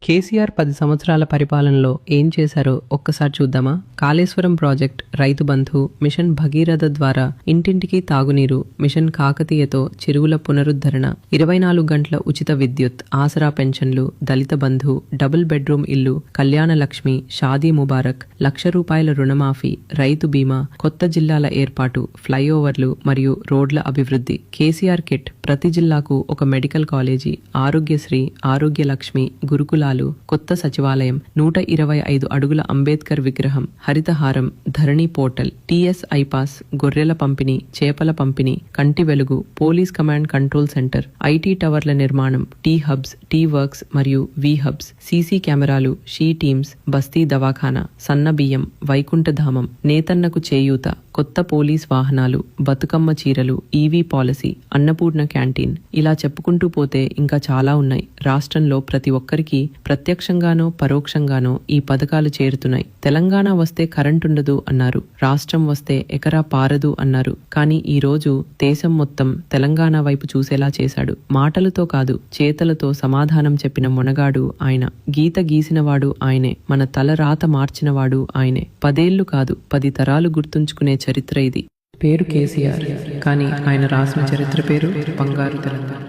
కేసీఆర్ 10 సంవత్సరాల పరిపాలనలో ఏం చేశారో ఒక్కసారి చూద్దామా? కాళేశ్వరం ప్రాజెక్ట్, రైతు బంధు, మిషన్ భగీరథ ద్వారా ఇంటింటికి తాగునీరు, మిషన్ కాకతీయతో చెరువుల పునరుద్ధరణ, 24 గంటల ఉచిత విద్యుత్, ఆసరా పెన్షన్లు, దళిత బంధు, డబుల్ బెడ్రూమ్ ఇల్లు, కళ్యాణ లక్ష్మి, షాదీ ముబారక్, ₹1,00,000 రుణమాఫీ, రైతు బీమా, కొత్త జిల్లాల ఏర్పాటు, ఫ్లైఓవర్లు మరియు రోడ్ల అభివృద్ధి. కేసీఆర్ కిట్, ప్రతి జిల్లాకు ఒక మెడికల్ కాలేజీ, ఆరోగ్యశ్రీ, ఆరోగ్య లక్ష్మి, గురుకులాలు, కొత్త సచివాలయం, 125 అడుగుల అంబేద్కర్ విగ్రహం, Haritha Haram, Dharani portal, TS iPASS, గొర్రెల పంపిణీ, చేపల పంపిణీ, Kanti Velugu, police command control centre, IT టవర్ల నిర్మాణం, టీ హబ్స్, టీ వర్క్స్ మరియు వి హబ్స్, సీసీ కెమెరాలు, షీ టీమ్స్, బస్తీ దవాఖానా, సన్న బియ్యం, వైకుంఠధామం, నేతన్నకు చేయూత, కొత్త పోలీస్ వాహనాలు, బతుకమ్మ చీరలు, ఈవీ పాలసీ, అన్నపూర్ణ క్యాంటీన్, ఇలా చెప్పుకుంటూ పోతే ఇంకా చాలా ఉన్నాయి. రాష్ట్రంలో ప్రతి ఒక్కరికి ప్రత్యక్షంగానో పరోక్షంగానో ఈ పథకాలు చేరుతున్నాయి. తెలంగాణ వస్తే కరెంటుండదు అన్నారు, రాష్ట్రం వస్తే ఎకరా పారదు అన్నారు. కానీ ఈ రోజు దేశం మొత్తం తెలంగాణ వైపు చూసేలా చేశాడు. మాటలతో కాదు, చేతలతో సమాధానం చెప్పిన మొనగాడు ఆయన. గీత గీసినవాడు ఆయనే, మన తల రాత మార్చినవాడు ఆయనే. 10 ఏళ్లు కాదు, 10 తరాలు గుర్తుంచుకునే చరిత్ర ఇది. పేరు కేసీఆర్, కానీ ఆయన రాసిన చరిత్ర పేరు బంగారు తెలంగాణ.